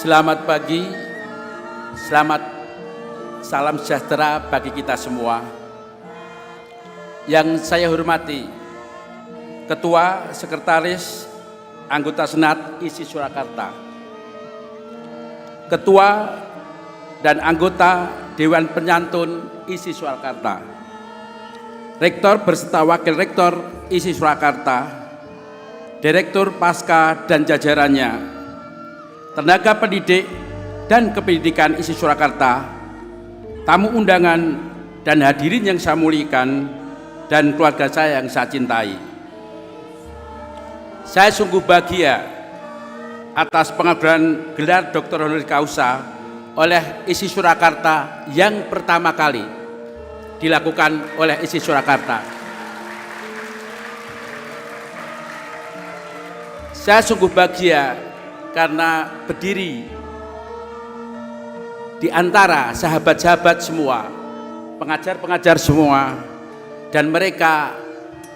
Selamat pagi, salam sejahtera bagi kita semua. Yang saya hormati, Ketua, Sekretaris, Anggota Senat ISI Surakarta, Ketua dan Anggota Dewan Penyantun ISI Surakarta, Rektor beserta Wakil Rektor ISI Surakarta, Direktur Pasca dan jajarannya, tenaga pendidik dan kependidikan ISI Surakarta, tamu undangan dan hadirin yang saya muliakan, dan keluarga saya yang saya cintai. Saya sungguh bahagia atas pengabdian gelar Dr. Honoris Causa oleh ISI Surakarta yang pertama kali dilakukan oleh ISI Surakarta. Saya sungguh bahagia karena berdiri di antara sahabat-sahabat semua, pengajar-pengajar semua, dan mereka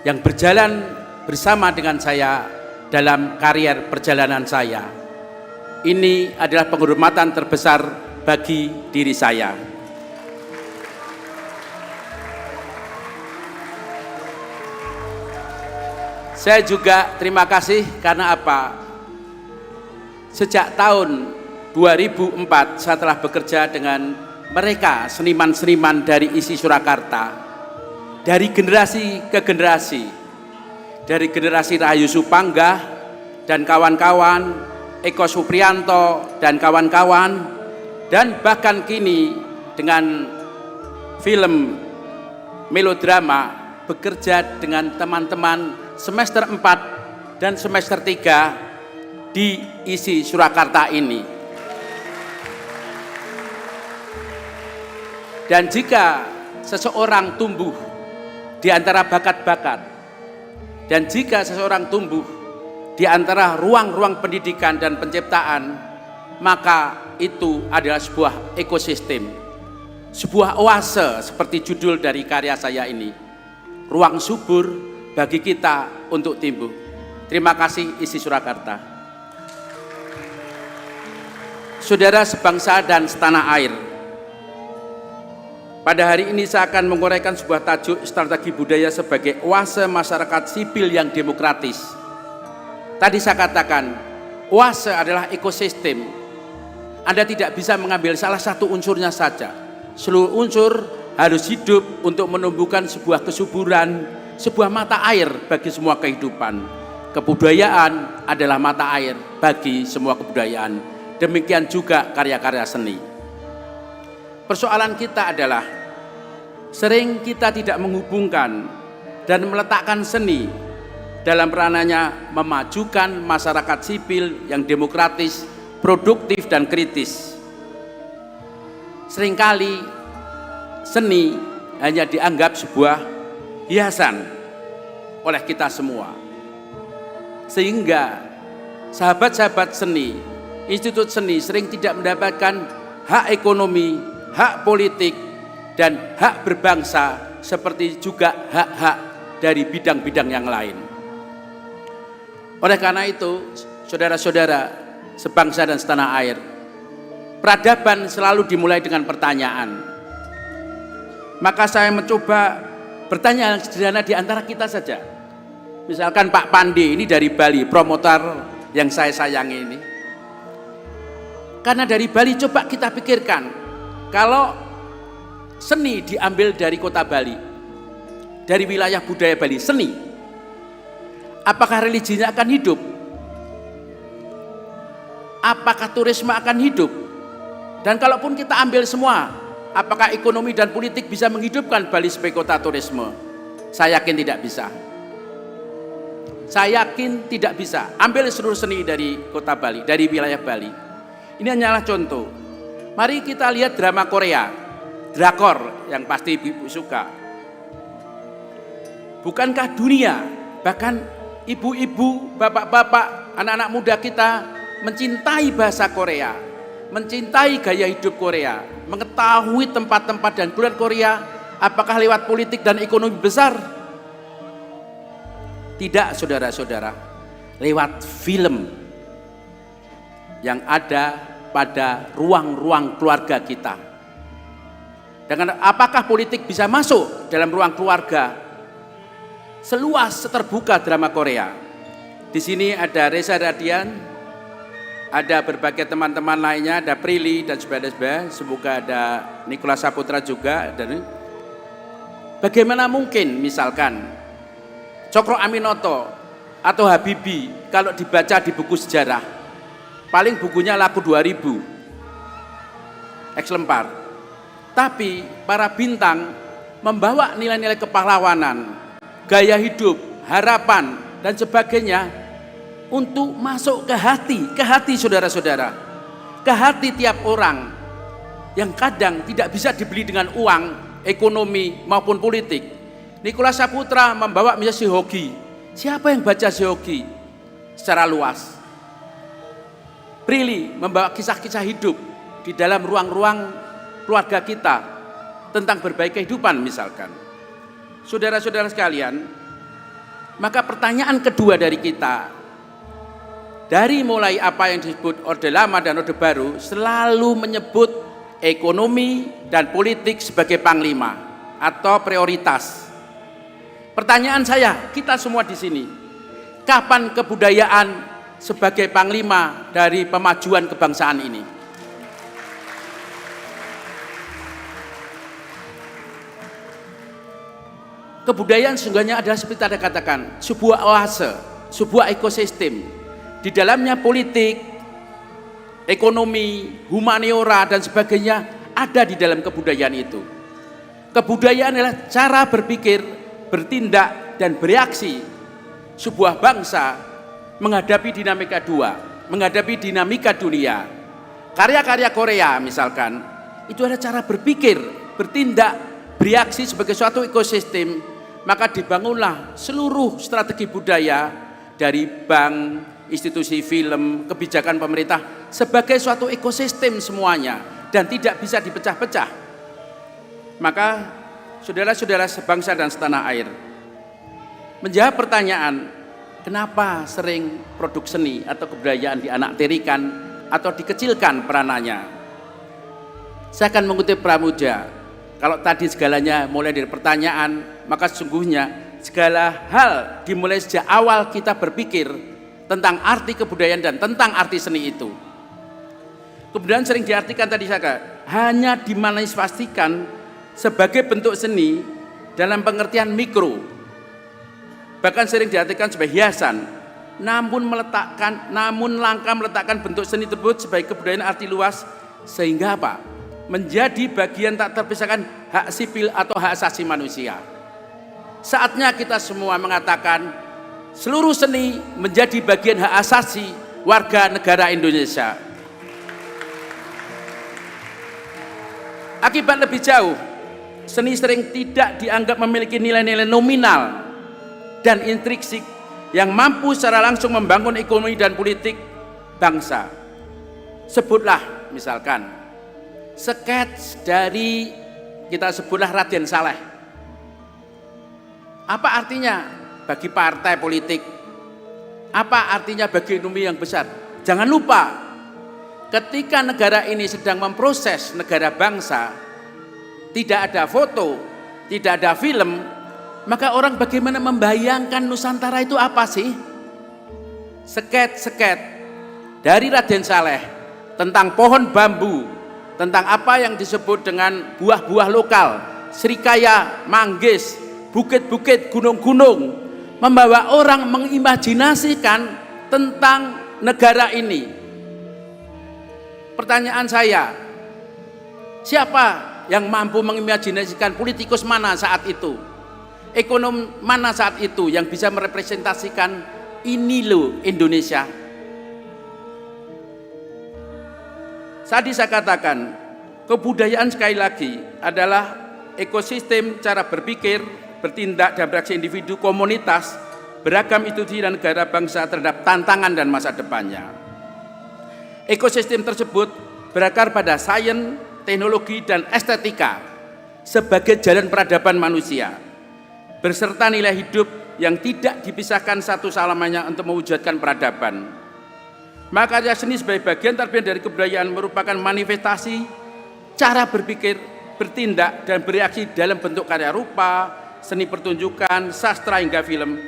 yang berjalan bersama dengan saya dalam karier perjalanan saya. Ini adalah penghormatan terbesar bagi diri saya. Saya juga terima kasih karena apa? Sejak tahun 2004 saya telah bekerja dengan mereka, seniman-seniman dari ISI Surakarta, dari generasi ke generasi, dari generasi Rahayu Supanggah dan kawan-kawan, Eko Supriyanto dan kawan-kawan, dan bahkan kini dengan film melodrama bekerja dengan teman-teman semester 4 dan semester 3 di ISI Surakarta ini. Dan jika seseorang tumbuh di antara bakat-bakat, dan jika seseorang tumbuh di antara ruang-ruang pendidikan dan penciptaan, maka itu adalah sebuah ekosistem, sebuah oase seperti judul dari karya saya ini, ruang subur bagi kita untuk tumbuh. Terima kasih ISI Surakarta. Saudara sebangsa dan setanah air, pada hari ini saya akan menguraikan sebuah tajuk strategi budaya sebagai oase masyarakat sipil yang demokratis. Tadi saya katakan, oase adalah ekosistem. Anda tidak bisa mengambil salah satu unsurnya saja. Seluruh unsur harus hidup untuk menumbuhkan sebuah kesuburan, sebuah mata air bagi semua kehidupan. Kebudayaan adalah mata air bagi semua kebudayaan. Demikian juga karya-karya seni. Persoalan kita adalah sering kita tidak menghubungkan dan meletakkan seni dalam peranannya memajukan masyarakat sipil yang demokratis, produktif, dan kritis. Seringkali seni hanya dianggap sebuah hiasan oleh kita semua, sehingga sahabat-sahabat seni, institut seni sering tidak mendapatkan hak ekonomi, hak politik, dan hak berbangsa, seperti juga hak-hak dari bidang-bidang yang lain. Oleh karena itu, saudara-saudara sebangsa dan setanah air, peradaban selalu dimulai dengan pertanyaan. Maka saya mencoba bertanya yang sederhana di antara kita saja. Misalkan Pak Pandi ini dari Bali, promotor yang saya sayangi ini. Karena dari Bali, coba kita pikirkan, kalau seni diambil dari kota Bali, dari wilayah budaya Bali, seni, apakah religinya akan hidup? Apakah turisme akan hidup? Dan kalaupun kita ambil semua, apakah ekonomi dan politik bisa menghidupkan Bali sebagai kota turisme? Saya yakin tidak bisa. Saya yakin tidak bisa. Ambil seluruh seni dari kota Bali, dari wilayah Bali. Ini hanyalah contoh. Mari kita lihat drama Korea, drakor yang pasti ibu suka. Bukankah dunia, bahkan ibu-ibu, bapak-bapak, anak-anak muda kita mencintai bahasa Korea, mencintai gaya hidup Korea, mengetahui tempat-tempat dan budaya Korea, apakah lewat politik dan ekonomi besar? Tidak, saudara-saudara, lewat film yang ada pada ruang-ruang keluarga kita. Dengan apakah politik bisa masuk dalam ruang keluarga seluas seterbuka drama Korea? Di sini ada Reza Radian, ada berbagai teman-teman lainnya, ada Prilly dan sebagainya. Semoga ada Nicholas Saputra juga. Dan bagaimana mungkin misalkan Cokro Aminoto atau Habibie kalau dibaca di buku sejarah, paling bukunya laku 2000 eks lempar. Tapi para bintang membawa nilai-nilai kepahlawanan, gaya hidup, harapan, dan sebagainya untuk masuk ke hati saudara-saudara, ke hati tiap orang yang kadang tidak bisa dibeli dengan uang, ekonomi maupun politik. Nicholas Saputra membawa misalnya si Hoki. Siapa yang baca si Hoki secara luas? Prilly membawa kisah-kisah hidup di dalam ruang-ruang keluarga kita tentang berbagai kehidupan misalkan. Saudara-saudara sekalian, maka pertanyaan kedua dari kita, dari mulai apa yang disebut Orde Lama dan Orde Baru, selalu menyebut ekonomi dan politik sebagai panglima atau prioritas. Pertanyaan saya, kita semua di sini, kapan kebudayaan sebagai panglima dari pemajuan kebangsaan ini? Kebudayaan sesungguhnya adalah seperti tadi katakan, sebuah oase, sebuah ekosistem. Di dalamnya politik, ekonomi, humaniora dan sebagainya ada di dalam kebudayaan itu. Kebudayaan adalah cara berpikir, bertindak dan bereaksi sebuah bangsa menghadapi dinamika menghadapi dinamika dunia. Karya-karya Korea misalkan, itu adalah cara berpikir, bertindak, bereaksi sebagai suatu ekosistem. Maka dibangunlah seluruh strategi budaya dari bank, institusi film, kebijakan pemerintah sebagai suatu ekosistem semuanya dan tidak bisa dipecah-pecah. Maka saudara-saudara sebangsa dan setanah air, menjawab pertanyaan kenapa sering produk seni atau kebudayaan dianaktirikan atau dikecilkan peranannya. Saya akan mengutip Pramuja. Kalau tadi segalanya mulai dari pertanyaan, maka sesungguhnya segala hal dimulai sejak awal kita berpikir tentang arti kebudayaan dan tentang arti seni itu. Kebudayaan sering diartikan tadi saya hanya dimanifestasikan sebagai bentuk seni dalam pengertian mikro. Bahkan sering diartikan sebagai hiasan. Namun langkah meletakkan bentuk seni tersebut sebagai kebudayaan arti luas sehingga apa? Menjadi bagian tak terpisahkan hak sipil atau hak asasi manusia. Saatnya kita semua mengatakan seluruh seni menjadi bagian hak asasi warga negara Indonesia. Akibat lebih jauh, seni sering tidak dianggap memiliki nilai-nilai nominal dan intrinsik yang mampu secara langsung membangun ekonomi dan politik bangsa. Sebutlah misalkan skets dari kita sebutlah Raden Saleh. Apa artinya bagi partai politik? Apa artinya bagi ekonomi yang besar? Jangan lupa, ketika negara ini sedang memproses negara bangsa, tidak ada foto, tidak ada film, maka orang bagaimana membayangkan Nusantara itu apa sih? Sket-sket dari Raden Saleh tentang pohon bambu, tentang apa yang disebut dengan buah-buah lokal, serikaya, manggis, bukit-bukit, gunung-gunung, membawa orang mengimajinasikan tentang negara ini. Pertanyaan saya, siapa yang mampu mengimajinasikan politikus mana saat itu? Ekonom mana saat itu yang bisa merepresentasikan ini loh Indonesia? Tadi saya katakan, kebudayaan sekali lagi adalah ekosistem cara berpikir, bertindak dan beraksi individu, komunitas, beragam institusi dan negara bangsa terhadap tantangan dan masa depannya. Ekosistem tersebut berakar pada sains, teknologi dan estetika sebagai jalan peradaban manusia, beserta nilai hidup yang tidak dipisahkan satu sama lainnya untuk mewujudkan peradaban. Maka karya seni sebagai bagian terbaik dari kebudayaan merupakan manifestasi cara berpikir, bertindak, dan bereaksi dalam bentuk karya rupa, seni pertunjukan, sastra hingga film.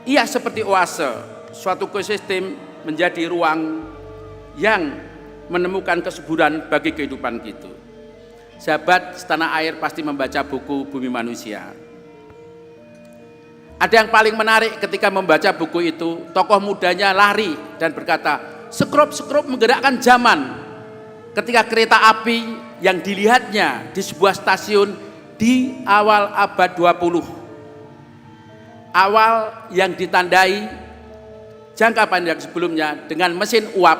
Ia seperti oase, suatu ekosistem menjadi ruang yang menemukan kesuburan bagi kehidupan kita. Sahabat setanah air pasti membaca buku Bumi Manusia. Ada yang paling menarik ketika membaca buku itu, tokoh mudanya lari dan berkata, sekrup-sekrup menggerakkan zaman. Ketika kereta api yang dilihatnya di sebuah stasiun di awal abad 20. Awal yang ditandai jangka panjang sebelumnya dengan mesin uap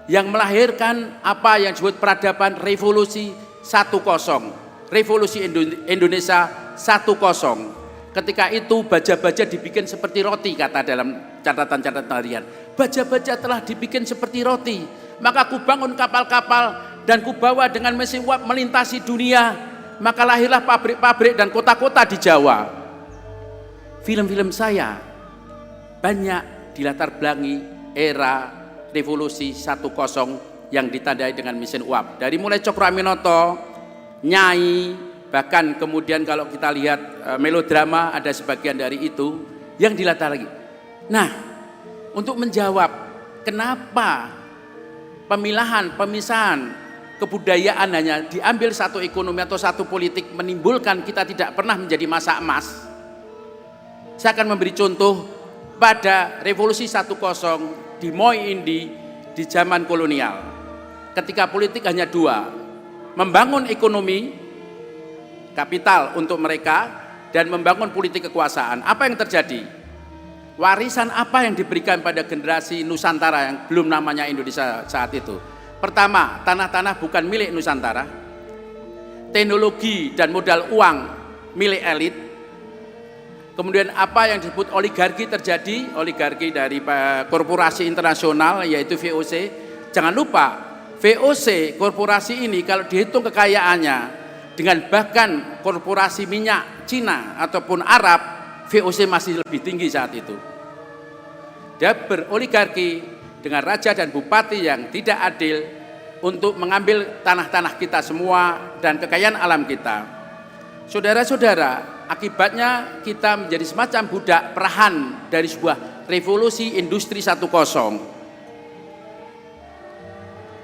yang melahirkan apa yang disebut peradaban revolusi 10. Revolusi Indonesia 10. Ketika itu baja-baja dibikin seperti roti, kata dalam catatan-catatan harian. Baja-baja telah dibikin seperti roti. Maka ku bangun kapal-kapal dan ku bawa dengan mesin uap melintasi dunia. Maka lahirlah pabrik-pabrik dan kota-kota di Jawa. Film-film saya banyak dilatar belakangi era revolusi 10 yang ditandai dengan mesin uap. Dari mulai Cokro Aminoto, Nyai, bahkan kemudian kalau kita lihat melodrama ada sebagian dari itu yang dilatar lagi. Nah, untuk menjawab kenapa pemisahan kebudayaan hanya diambil satu ekonomi atau satu politik menimbulkan kita tidak pernah menjadi masa emas. Saya akan memberi contoh pada revolusi 10 di Moi Indi di zaman kolonial. Ketika politik hanya dua, membangun ekonomi kapital untuk mereka dan membangun politik kekuasaan. Apa yang terjadi? Warisan apa yang diberikan pada generasi Nusantara yang belum namanya Indonesia saat itu? Pertama, tanah-tanah bukan milik Nusantara. Teknologi dan modal uang milik elit. Kemudian apa yang disebut oligarki terjadi? Oligarki dari korporasi internasional yaitu VOC. Jangan lupa, VOC korporasi ini kalau dihitung kekayaannya dengan bahkan korporasi minyak Cina ataupun Arab, VOC masih lebih tinggi saat itu. Dia beroligarki dengan raja dan bupati yang tidak adil untuk mengambil tanah-tanah kita semua dan kekayaan alam kita. Saudara-saudara, akibatnya kita menjadi semacam budak perahan dari sebuah revolusi industri 10.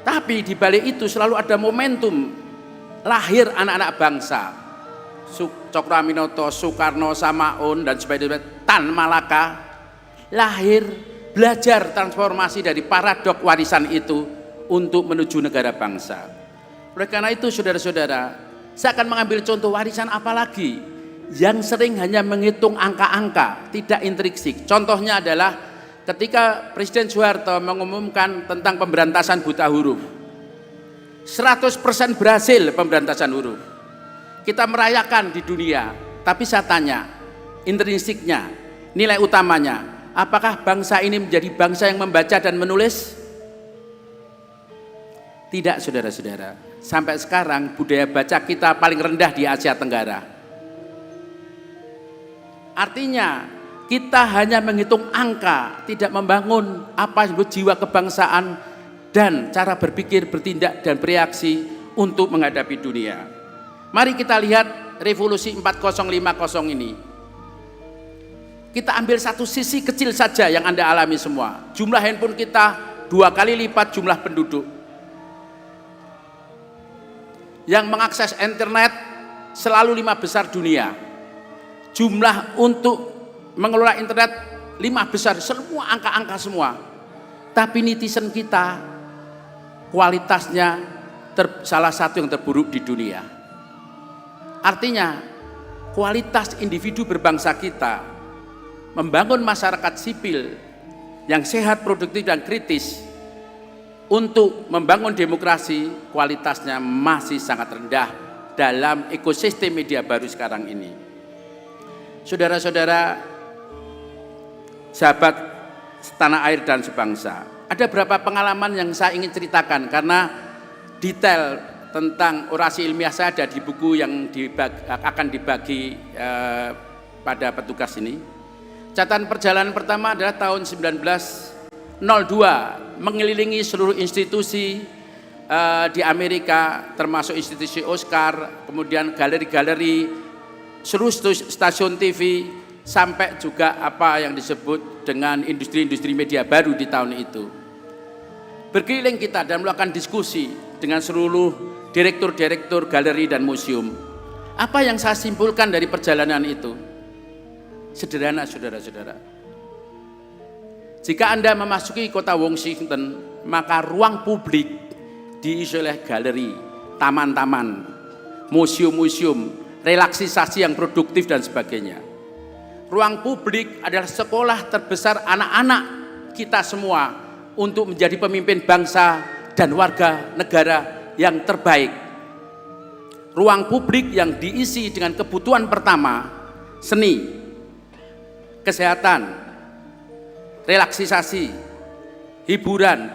Tapi di balik itu selalu ada momentum lahir anak-anak bangsa. Cokro Aminoto, Soekarno, Samaun dan sebagainya, Tan Malaka lahir belajar transformasi dari paradok warisan itu untuk menuju negara bangsa. Oleh karena itu saudara-saudara, saya akan mengambil contoh warisan apa lagi yang sering hanya menghitung angka-angka, tidak intrinsik. Contohnya adalah ketika Presiden Soeharto mengumumkan tentang pemberantasan buta huruf. 100% berhasil pemberantasan huruf. Kita merayakan di dunia, tapi saya tanya, intrinsiknya, nilai utamanya, apakah bangsa ini menjadi bangsa yang membaca dan menulis? Tidak, saudara-saudara. Sampai sekarang budaya baca kita paling rendah di Asia Tenggara. Artinya, kita hanya menghitung angka, tidak membangun apa yang disebut jiwa kebangsaan dan cara berpikir, bertindak, dan bereaksi untuk menghadapi dunia. Mari kita lihat revolusi 4050 ini. Kita ambil satu sisi kecil saja yang Anda alami semua. Jumlah handphone kita 2 kali lipat jumlah penduduk. Yang mengakses internet selalu 5 besar dunia. Jumlah untuk mengelola internet 5 besar, semua angka-angka semua. Tapi netizen kita kualitasnya salah satu yang terburuk di dunia. Artinya kualitas individu berbangsa kita membangun masyarakat sipil yang sehat, produktif dan kritis untuk membangun demokrasi, kualitasnya masih sangat rendah dalam ekosistem media baru sekarang ini. Saudara-saudara, sahabat setanah air dan sebangsa, ada beberapa pengalaman yang saya ingin ceritakan karena detail tentang orasi ilmiah saya ada di buku yang akan dibagi pada petugas ini. Catatan perjalanan pertama adalah tahun 1902 mengelilingi seluruh institusi di Amerika, termasuk institusi Oscar, kemudian galeri-galeri, seluruh stasiun TV, sampai juga apa yang disebut dengan industri-industri media baru di tahun itu. Berkeliling kita dan melakukan diskusi dengan seluruh direktur-direktur galeri dan museum. Apa yang saya simpulkan dari perjalanan itu? Sederhana, saudara-saudara. Jika Anda memasuki kota Washington, maka ruang publik diisi oleh galeri, taman-taman, museum-museum, relaksisasi yang produktif dan sebagainya. Ruang publik adalah sekolah terbesar anak-anak kita semua untuk menjadi pemimpin bangsa dan warga negara yang terbaik. Ruang publik yang diisi dengan kebutuhan pertama, seni, kesehatan, relaksisasi, hiburan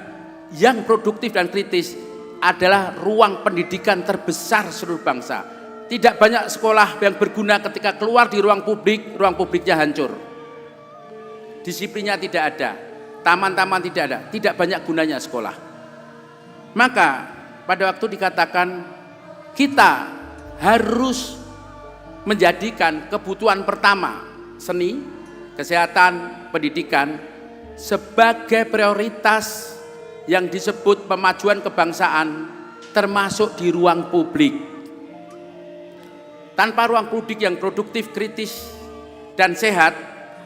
yang produktif dan kritis adalah ruang pendidikan terbesar seluruh bangsa. Tidak banyak sekolah yang berguna ketika keluar di ruang publiknya hancur. Disiplinnya tidak ada, taman-taman tidak ada, tidak banyak gunanya sekolah. Maka pada waktu dikatakan kita harus menjadikan kebutuhan pertama, seni, kesehatan, pendidikan, sebagai prioritas yang disebut pemajuan kebangsaan, termasuk di ruang publik. Tanpa ruang publik yang produktif, kritis, dan sehat,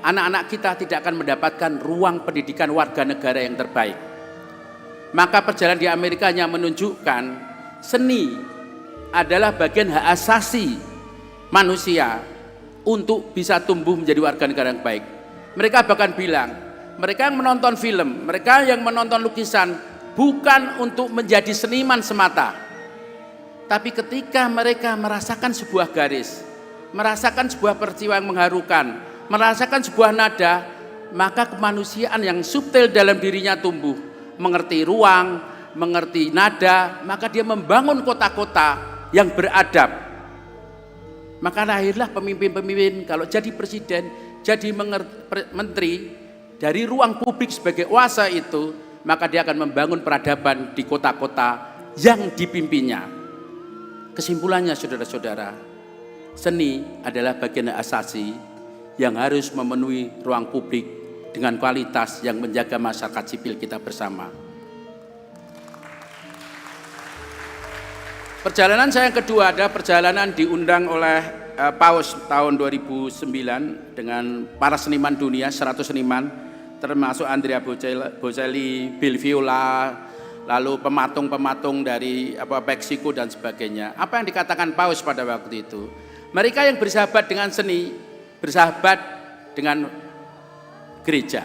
anak-anak kita tidak akan mendapatkan ruang pendidikan warga negara yang terbaik. Maka perjalanan di Amerika hanya menunjukkan seni adalah bagian hak asasi manusia untuk bisa tumbuh menjadi warga negara yang baik. Mereka bahkan bilang, mereka yang menonton film, mereka yang menonton lukisan bukan untuk menjadi seniman semata, tapi ketika mereka merasakan sebuah garis, merasakan sebuah peristiwa yang mengharukan, merasakan sebuah nada, maka kemanusiaan yang subtil dalam dirinya tumbuh, mengerti ruang, mengerti nada, maka dia membangun kota-kota yang beradab. Maka lahirlah pemimpin-pemimpin, kalau jadi presiden, jadi menteri, dari ruang publik sebagai kuasa itu, maka dia akan membangun peradaban di kota-kota yang dipimpinnya. Kesimpulannya saudara-saudara, seni adalah bagian asasi yang harus memenuhi ruang publik dengan kualitas yang menjaga masyarakat sipil kita bersama. Perjalanan saya yang kedua ada perjalanan diundang oleh Paus tahun 2009 dengan para seniman dunia, 100 seniman, termasuk Andrea Bocelli, Bill Viola, lalu pematung-pematung dari Meksiko dan sebagainya. Apa yang dikatakan Paus pada waktu itu? Mereka yang bersahabat dengan seni, bersahabat dengan gereja.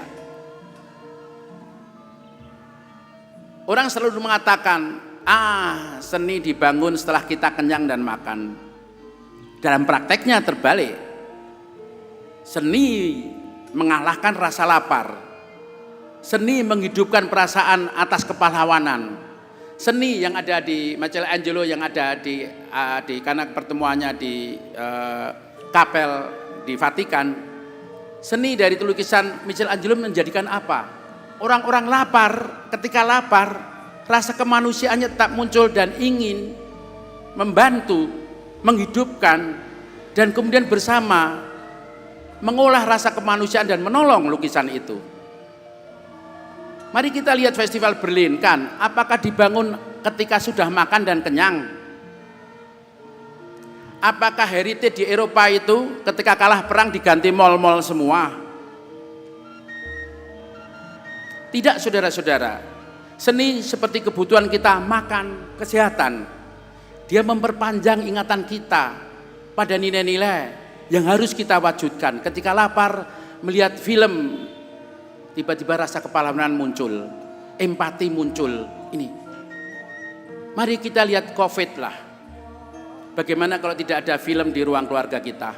Orang selalu mengatakan, seni dibangun setelah kita kenyang dan makan. Dalam prakteknya terbalik. Seni mengalahkan rasa lapar. Seni menghidupkan perasaan atas kepahlawanan. Seni yang ada di Michelangelo, yang ada di karena pertemuannya di kapel di Vatikan. Seni dari lukisan Michelangelo menjadikan apa? Orang-orang lapar, ketika lapar, rasa kemanusiaannya tetap muncul dan ingin membantu, menghidupkan, dan kemudian bersama mengolah rasa kemanusiaan dan menolong lukisan itu. Mari kita lihat Festival Berlin, kan? Apakah dibangun ketika sudah makan dan kenyang? Apakah heritage di Eropa itu ketika kalah perang diganti mal-mal semua? Tidak, saudara-saudara. Seni seperti kebutuhan kita makan, kesehatan. Dia memperpanjang ingatan kita pada nilai-nilai yang harus kita wujudkan. Ketika lapar melihat film, tiba-tiba rasa kepahlawanan muncul, empati muncul. Ini, mari kita lihat COVID lah. Bagaimana kalau tidak ada film di ruang keluarga kita?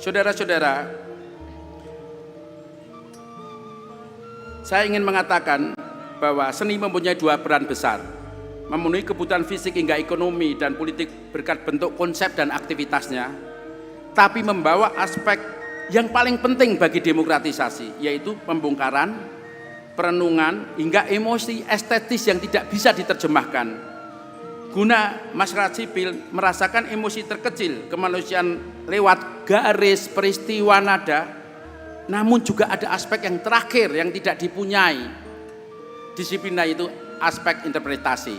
Saudara-saudara, saya ingin mengatakan bahwa seni mempunyai dua peran besar. Memenuhi kebutuhan fisik hingga ekonomi dan politik berkat bentuk konsep dan aktivitasnya, tapi membawa aspek yang paling penting bagi demokratisasi, yaitu pembongkaran, perenungan, hingga emosi estetis yang tidak bisa diterjemahkan, guna masyarakat sipil merasakan emosi terkecil kemanusiaan lewat garis peristiwa nada. Namun juga ada aspek yang terakhir yang tidak dipunyai disiplin, yaitu aspek interpretasi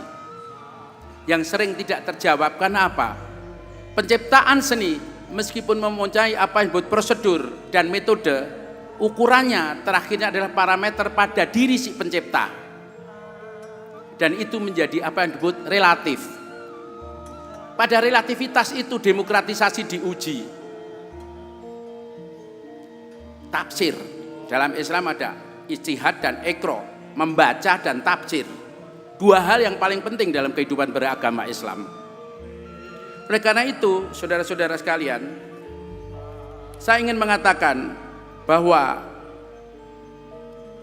yang sering tidak terjawab. Karena apa? Penciptaan seni meskipun mempunyai apa yang disebut prosedur dan metode, ukurannya terakhirnya adalah parameter pada diri si pencipta, dan itu menjadi apa yang disebut relatif. Pada relativitas itu demokratisasi diuji. Tafsir, dalam Islam ada ijtihad dan ikro, membaca dan tafsir, dua hal yang paling penting dalam kehidupan beragama Islam. Oleh karena itu, saudara-saudara sekalian, saya ingin mengatakan bahwa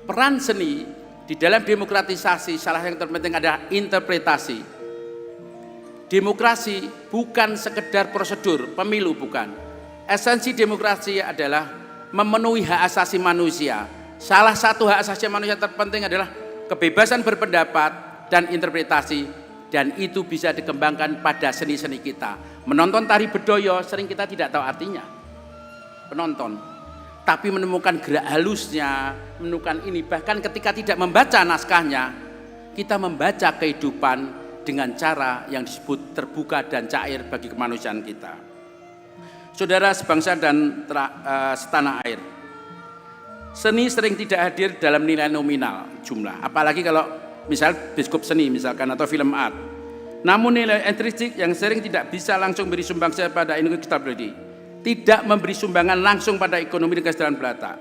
peran seni di dalam demokratisasi salah yang terpenting adalah interpretasi. Demokrasi bukan sekedar prosedur, pemilu bukan. Esensi demokrasi adalah memenuhi hak asasi manusia. Salah satu hak asasi manusia terpenting adalah kebebasan berpendapat dan interpretasi. Dan itu bisa dikembangkan pada seni-seni kita. Menonton tari bedoyo sering kita tidak tahu artinya, penonton, tapi menemukan gerak halusnya, menemukan ini. Bahkan ketika tidak membaca naskahnya, kita membaca kehidupan dengan cara yang disebut terbuka dan cair bagi kemanusiaan kita. Saudara sebangsa dan setanah air, seni sering tidak hadir dalam nilai nominal jumlah, apalagi kalau misal biskup seni misalkan atau film art. Namun nilai intrinsik yang sering tidak bisa langsung beri sumbangsi pada inequitability, tidak memberi sumbangan langsung pada ekonomi dan kesejahteraan belata.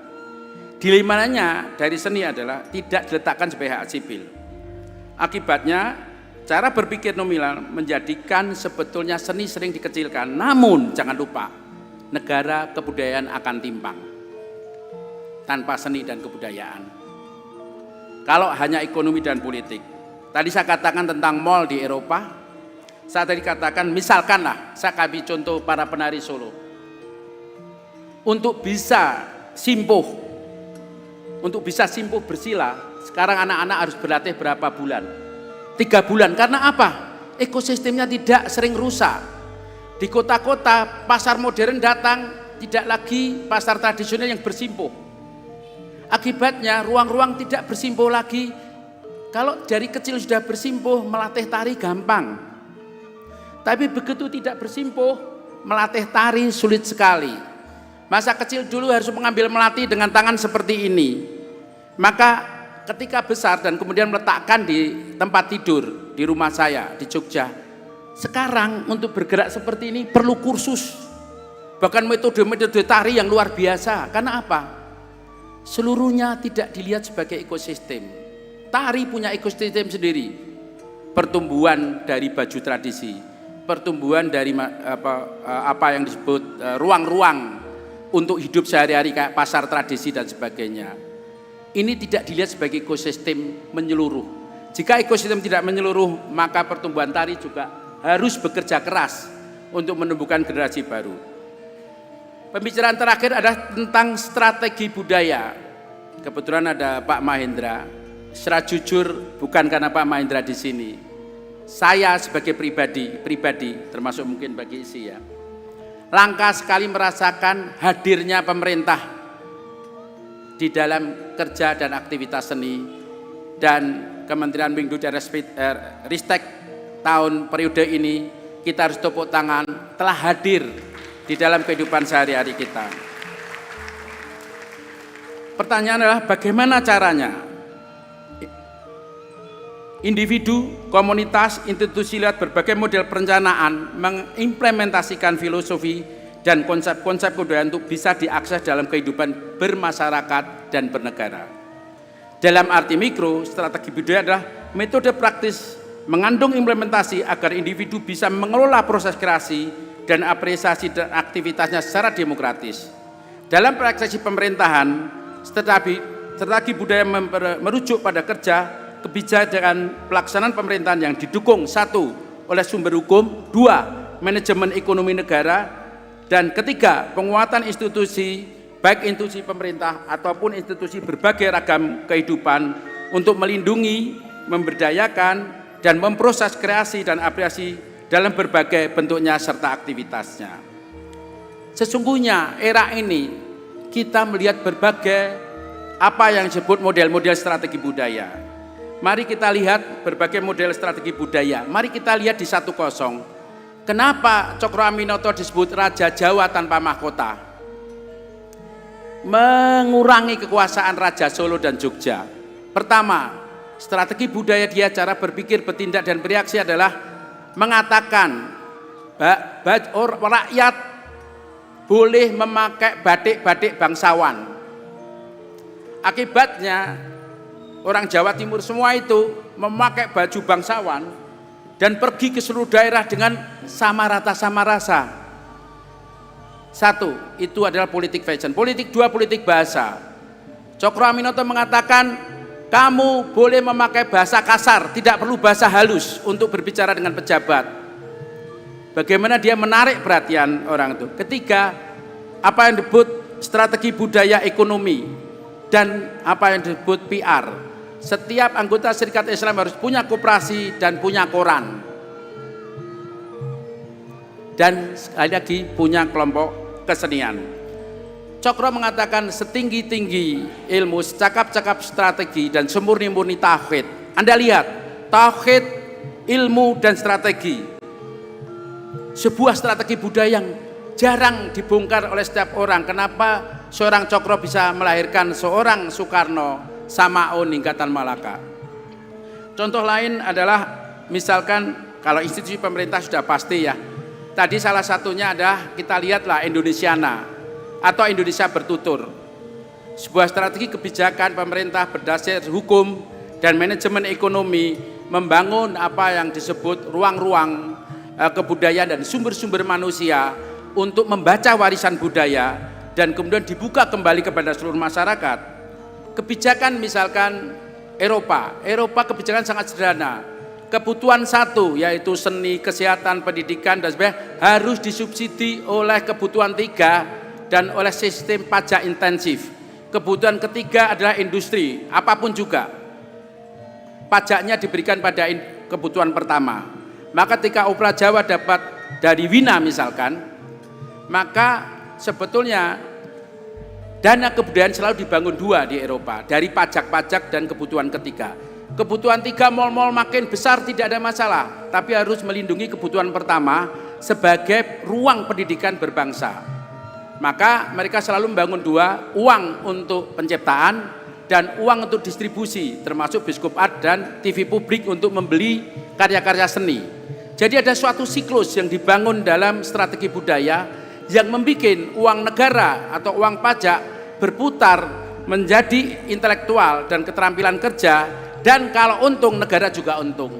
Dilemanya dari seni adalah tidak diletakkan sebagai hak sipil. Akibatnya cara berpikir nominal menjadikan sebetulnya seni sering dikecilkan. Namun jangan lupa, negara kebudayaan akan timpang tanpa seni dan kebudayaan. Kalau hanya ekonomi dan politik. Tadi saya katakan tentang mall di Eropa. Saya tadi katakan, misalkanlah, saya kasih contoh para penari Solo. Untuk bisa simpuh bersila, sekarang anak-anak harus berlatih berapa bulan? 3 bulan. Karena apa? Ekosistemnya tidak sering rusak. Di kota-kota, pasar modern datang, tidak lagi pasar tradisional yang bersimpuh. Akibatnya ruang-ruang tidak bersimpuh lagi. Kalau dari kecil sudah bersimpuh, melatih tari gampang. Tapi begitu tidak bersimpuh, melatih tari sulit sekali. Masa kecil dulu harus mengambil melatih dengan tangan seperti ini. Maka ketika besar dan kemudian meletakkan di tempat tidur di rumah saya di Jogja, sekarang untuk bergerak seperti ini perlu kursus. Bahkan metode-metode tari yang luar biasa. Karena apa? Seluruhnya tidak dilihat sebagai ekosistem. Tari punya ekosistem sendiri. Pertumbuhan dari baju tradisi, pertumbuhan dari apa yang disebut ruang-ruang untuk hidup sehari-hari kayak pasar tradisi dan sebagainya. Ini tidak dilihat sebagai ekosistem menyeluruh. Jika ekosistem tidak menyeluruh, maka pertumbuhan tari juga harus bekerja keras untuk menumbuhkan generasi baru. Pembicaraan terakhir adalah tentang strategi budaya. Kebetulan ada Pak Mahendra. Secara jujur, bukan karena Pak Mahendra di sini. Saya sebagai pribadi termasuk mungkin bagi isi ya, langka sekali merasakan hadirnya pemerintah di dalam kerja dan aktivitas seni, dan Kementerian Mendikbud dan Ristek tahun periode ini kita harus tepuk tangan telah hadir di dalam kehidupan sehari-hari kita. Pertanyaan adalah bagaimana caranya individu, komunitas, institusi lewat berbagai model perencanaan mengimplementasikan filosofi dan konsep-konsep kebudayaan untuk bisa diakses dalam kehidupan bermasyarakat dan bernegara. Dalam arti mikro, strategi budaya adalah metode praktis mengandung implementasi agar individu bisa mengelola proses kreasi dan apresiasi dan aktivitasnya secara demokratis. Dalam praktisi pemerintahan, strategi budaya merujuk pada kerja, kebijakan pelaksanaan pemerintahan yang didukung 1 oleh sumber hukum, 2 manajemen ekonomi negara, dan ketiga penguatan institusi baik institusi pemerintah ataupun institusi berbagai ragam kehidupan untuk melindungi, memberdayakan, dan memproses kreasi dan apresiasi dalam berbagai bentuknya serta aktivitasnya. Sesungguhnya era ini kita melihat berbagai apa yang disebut model-model strategi budaya. Mari kita lihat berbagai model strategi budaya. Mari kita lihat di 1.0. Kenapa Cokro Aminoto disebut Raja Jawa tanpa mahkota? Mengurangi kekuasaan Raja Solo dan Jogja. Pertama, strategi budaya dia, cara berpikir, bertindak, dan bereaksi adalah mengatakan rakyat boleh memakai batik-batik bangsawan. Akibatnya orang Jawa Timur semua itu memakai baju bangsawan dan pergi ke seluruh daerah dengan sama rata sama rasa. Satu, itu adalah politik fashion. Politik dua, politik bahasa. Cokro Aminoto mengatakan, kamu boleh memakai bahasa kasar, tidak perlu bahasa halus untuk berbicara dengan pejabat. Bagaimana dia menarik perhatian orang itu. Ketiga, apa yang disebut strategi budaya ekonomi dan apa yang disebut PR. Setiap anggota Serikat Islam harus punya koperasi dan punya koran. Dan sekali lagi punya kelompok kesenian. Cokro mengatakan setinggi-tinggi ilmu, secakap-cakap strategi dan semurni-murni tauhid. Anda lihat, tauhid, ilmu dan strategi. Sebuah strategi budaya yang jarang dibongkar oleh setiap orang. Kenapa seorang Cokro bisa melahirkan seorang Soekarno, Samaun hingga Tan Malaka? Contoh lain adalah misalkan kalau institusi pemerintah sudah pasti ya. Tadi salah satunya adalah kita lihatlah Indonesiana atau Indonesia bertutur. Sebuah strategi kebijakan pemerintah berdasar hukum dan manajemen ekonomi membangun apa yang disebut ruang-ruang kebudayaan dan sumber-sumber manusia untuk membaca warisan budaya dan kemudian dibuka kembali kepada seluruh masyarakat. Kebijakan misalkan Eropa kebijakan sangat sederhana. Kebutuhan satu yaitu seni, kesehatan, pendidikan dan sebagainya harus disubsidi oleh kebutuhan tiga dan oleh sistem pajak intensif. Kebutuhan ketiga adalah industri, apapun juga. Pajaknya diberikan pada kebutuhan pertama. Maka ketika Opera Jawa dapat dari Wina misalkan, maka sebetulnya dana kebudayaan selalu dibangun dua di Eropa, dari pajak-pajak dan kebutuhan ketiga. Kebutuhan tiga mal-mal makin besar tidak ada masalah, tapi harus melindungi kebutuhan pertama sebagai ruang pendidikan berbangsa. Maka mereka selalu membangun dua, uang untuk penciptaan dan uang untuk distribusi, termasuk Biskup Art dan TV publik untuk membeli karya-karya seni. Jadi ada suatu siklus yang dibangun dalam strategi budaya yang membuat uang negara atau uang pajak berputar menjadi intelektual dan keterampilan kerja. Dan kalau untung, negara juga untung.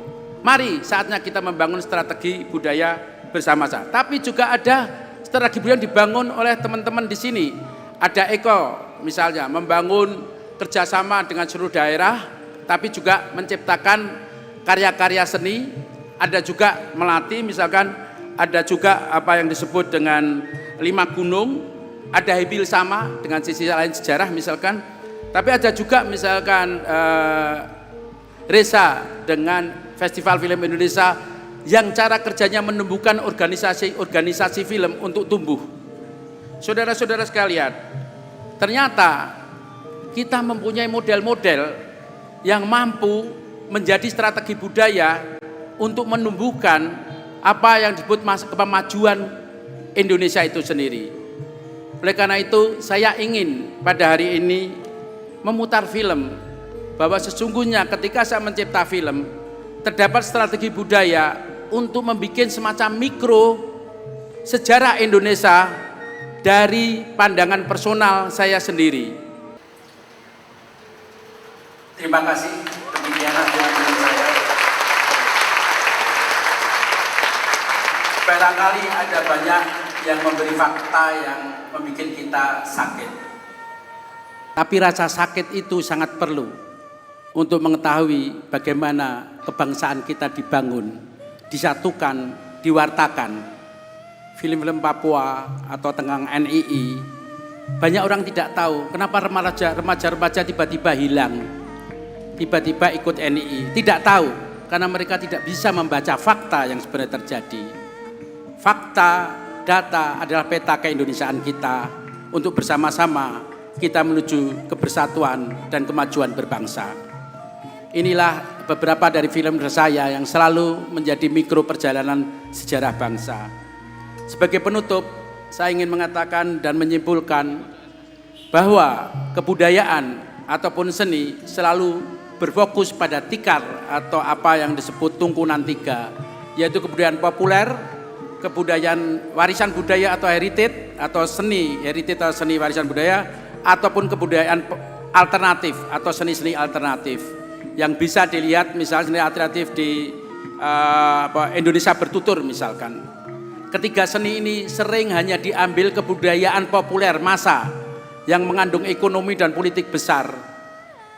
Mari saatnya kita membangun strategi budaya bersama-sama. Tapi juga ada strategi budaya yang dibangun oleh teman-teman di sini. Ada Eko misalnya, membangun kerjasama dengan seluruh daerah, tapi juga menciptakan karya-karya seni. Ada juga Melati misalkan, ada juga apa yang disebut dengan 5 gunung, ada Hibil Sama dengan sisi lain sejarah misalkan. Tapi ada juga misalkan Resa dengan Festival Film Indonesia yang cara kerjanya menumbuhkan organisasi film untuk tumbuh. Saudara-saudara sekalian, ternyata kita mempunyai model-model yang mampu menjadi strategi budaya untuk menumbuhkan apa yang disebut kemajuan Indonesia itu sendiri. Oleh karena itu, saya ingin pada hari ini memutar film bahwa sesungguhnya ketika saya mencipta film, terdapat strategi budaya untuk membuat semacam mikro sejarah Indonesia dari pandangan personal saya sendiri. Terima kasih. Demikian saya. Barangkali ada banyak yang memberi fakta yang membuat kita sakit. Tapi rasa sakit itu sangat perlu untuk mengetahui bagaimana kebangsaan kita dibangun, disatukan, diwartakan. Film-film Papua atau tentang NII Banyak orang tidak tahu kenapa remaja-remaja tiba-tiba hilang, tiba-tiba ikut NII. Tidak tahu karena mereka tidak bisa membaca fakta yang sebenarnya terjadi. Fakta, data adalah peta keindonesiaan kita untuk bersama-sama kita menuju kebersatuan dan kemajuan berbangsa. Inilah beberapa dari film saya yang selalu menjadi mikro perjalanan sejarah bangsa. Sebagai penutup, saya ingin mengatakan dan menyimpulkan bahwa kebudayaan ataupun seni selalu berfokus pada tikar atau apa yang disebut tungkunan tiga, yaitu kebudayaan populer, kebudayaan warisan budaya atau heritage atau seni warisan budaya, ataupun kebudayaan alternatif atau seni-seni alternatif yang bisa dilihat misalnya seni alternatif di Indonesia Bertutur misalkan. Ketiga seni ini sering hanya diambil kebudayaan populer massa yang mengandung ekonomi dan politik besar.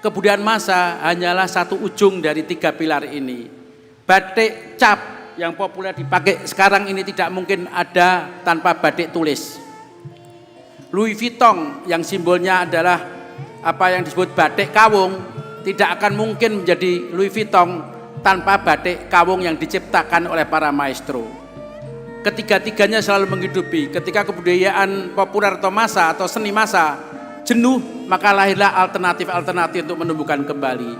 Kebudayaan massa hanyalah satu ujung dari tiga pilar ini. Batik cap yang populer dipakai sekarang ini tidak mungkin ada tanpa batik tulis. Louis Vuitton yang simbolnya adalah apa yang disebut batik kawung tidak akan mungkin menjadi Louis Vuitton tanpa batik kawung yang diciptakan oleh para maestro. Ketiga-tiganya selalu menghidupi. Ketika kebudayaan populer atau massa atau seni massa jenuh, maka lahirlah alternatif-alternatif untuk menumbuhkan kembali.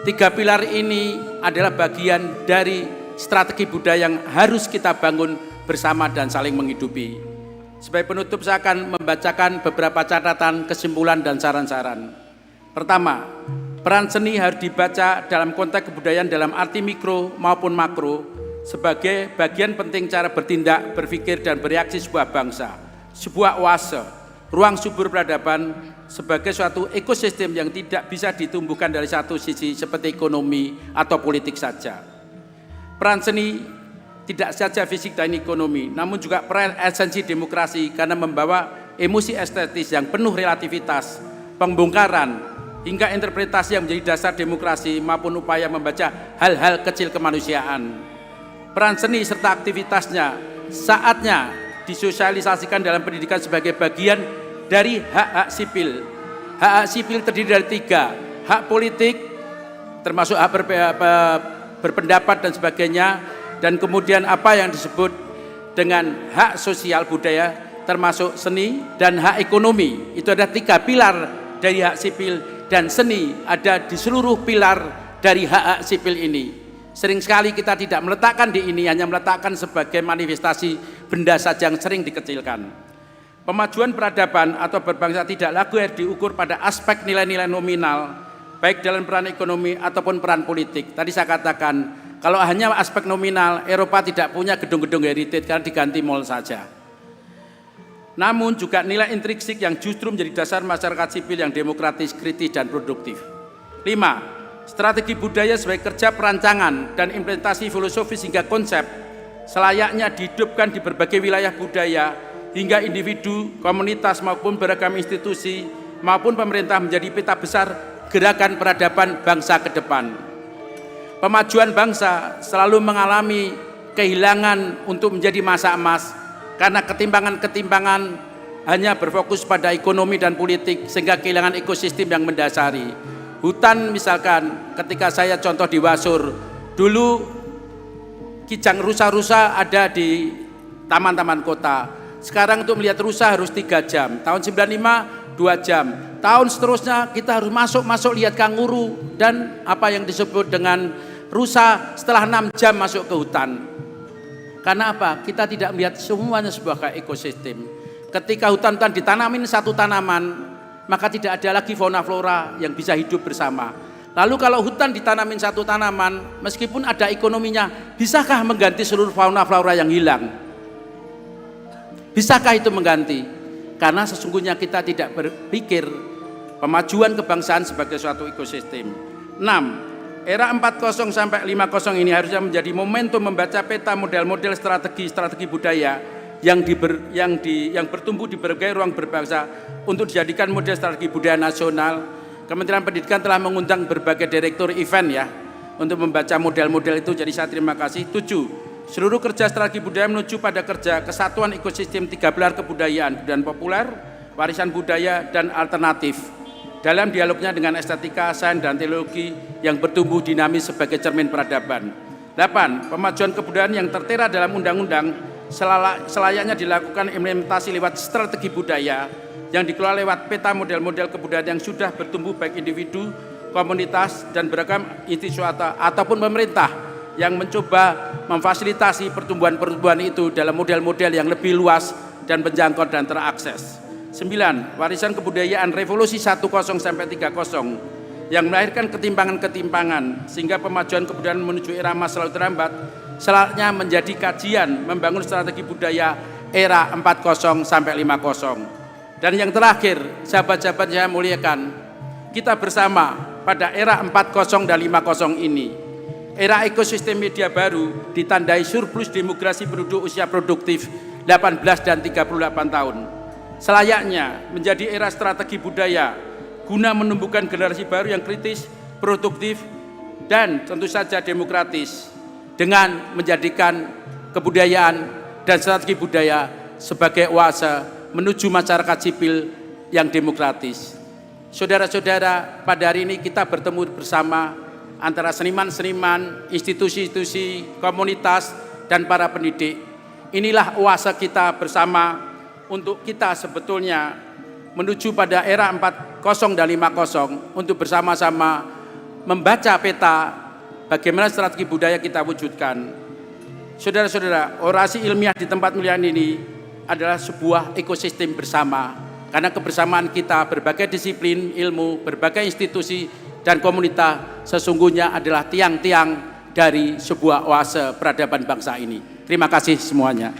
Tiga pilar ini adalah bagian dari strategi budaya yang harus kita bangun bersama dan saling menghidupi. Sebagai penutup saya akan membacakan beberapa catatan, kesimpulan dan saran-saran. Pertama, peran seni harus dibaca dalam konteks kebudayaan dalam arti mikro maupun makro sebagai bagian penting cara bertindak, berpikir dan bereaksi sebuah bangsa, sebuah oase, ruang subur peradaban sebagai suatu ekosistem yang tidak bisa ditumbuhkan dari satu sisi seperti ekonomi atau politik saja. Peran seni tidak saja fisik dan ekonomi, namun juga peran esensi demokrasi karena membawa emosi estetis yang penuh relativitas, pembongkaran, hingga interpretasi yang menjadi dasar demokrasi maupun upaya membaca hal-hal kecil kemanusiaan. Peran seni serta aktivitasnya saatnya disosialisasikan dalam pendidikan sebagai bagian dari hak-hak sipil. Hak-hak sipil terdiri dari tiga, hak politik termasuk hak berpendapat dan sebagainya, dan kemudian apa yang disebut dengan hak sosial budaya termasuk seni dan hak ekonomi. Itu ada tiga pilar dari hak sipil dan seni ada di seluruh pilar dari hak-hak sipil ini. Sering sekali kita tidak meletakkan di ini, hanya meletakkan sebagai manifestasi benda saja yang sering dikecilkan. Pemajuan peradaban atau berbangsa tidak lagi diukur pada aspek nilai-nilai nominal, baik dalam peran ekonomi ataupun peran politik. Tadi saya katakan, kalau hanya aspek nominal, Eropa tidak punya gedung-gedung heritage karena diganti mall saja. Namun juga nilai intrinsik yang justru menjadi dasar masyarakat sipil yang demokratis, kritis, dan produktif. 5. Strategi budaya sebagai kerja perancangan dan implementasi filosofis hingga konsep selayaknya dihidupkan di berbagai wilayah budaya hingga individu, komunitas maupun beragam institusi maupun pemerintah menjadi peta besar gerakan peradaban bangsa ke depan. Pemajuan bangsa selalu mengalami kehilangan untuk menjadi masa emas karena ketimpangan-ketimpangan hanya berfokus pada ekonomi dan politik sehingga kehilangan ekosistem yang mendasari. Hutan misalkan, ketika saya contoh di Wasur, dulu kijang rusa-rusa ada di taman-taman kota. Sekarang untuk melihat rusa harus 3 jam. Tahun 95 2 jam. Tahun seterusnya kita harus masuk lihat kanguru dan apa yang disebut dengan rusa setelah 6 jam masuk ke hutan. Karena apa? Kita tidak melihat semuanya sebuah ekosistem. Ketika hutan-hutan ditanamin satu tanaman, maka tidak ada lagi fauna flora yang bisa hidup bersama. Lalu kalau hutan ditanamin satu tanaman, meskipun ada ekonominya, bisakah mengganti seluruh fauna flora yang hilang? Bisakah itu mengganti? Karena sesungguhnya kita tidak berpikir pemajuan kebangsaan sebagai suatu ekosistem. 6. Era 40 sampai 50 ini harusnya menjadi momentum membaca peta model-model strategi budaya yang bertumbuh di berbagai ruang berbangsa untuk dijadikan model strategi budaya nasional. Kementerian Pendidikan telah mengundang berbagai direktur event ya untuk membaca model-model itu. Jadi saya terima kasih. 7. Seluruh kerja strategi budaya menuju pada kerja kesatuan ekosistem 3 pilar kebudayaan dan populer, warisan budaya, dan alternatif dalam dialognya dengan estetika, sains, dan teknologi yang bertumbuh dinamis sebagai cermin peradaban. 8. Pemajuan kebudayaan yang tertera dalam undang-undang selayaknya dilakukan implementasi lewat strategi budaya yang dikelola lewat peta model-model kebudayaan yang sudah bertumbuh baik individu, komunitas, dan beragam institusi ataupun pemerintah yang mencoba memfasilitasi pertumbuhan-pertumbuhan itu dalam model-model yang lebih luas dan menjangkau dan terakses. 9. Warisan kebudayaan revolusi 10 sampai 30 yang melahirkan ketimpangan-ketimpangan sehingga pemajuan kebudayaan menuju era masa lalu terlambat selayaknya menjadi kajian membangun strategi budaya era 40 sampai 50. Dan yang terakhir, sahabat-sahabat yang saya muliakan, kita bersama pada era 40 dan 50 ini, era ekosistem media baru ditandai surplus demografi penduduk usia produktif 18 dan 38 tahun. Selayaknya menjadi era strategi budaya guna menumbuhkan generasi baru yang kritis, produktif, dan tentu saja demokratis dengan menjadikan kebudayaan dan strategi budaya sebagai oase menuju masyarakat sipil yang demokratis. Saudara-saudara, pada hari ini kita bertemu bersama antara seniman-seniman, institusi-institusi, komunitas, dan para pendidik. Inilah oase kita bersama untuk kita sebetulnya menuju pada era 40 dan 50 untuk bersama-sama membaca peta bagaimana strategi budaya kita wujudkan. Saudara-saudara, orasi ilmiah di tempat mulia ini adalah sebuah ekosistem bersama, karena kebersamaan kita berbagai disiplin ilmu, berbagai institusi dan komunitas sesungguhnya adalah tiang-tiang dari sebuah oase peradaban bangsa ini. Terima kasih semuanya.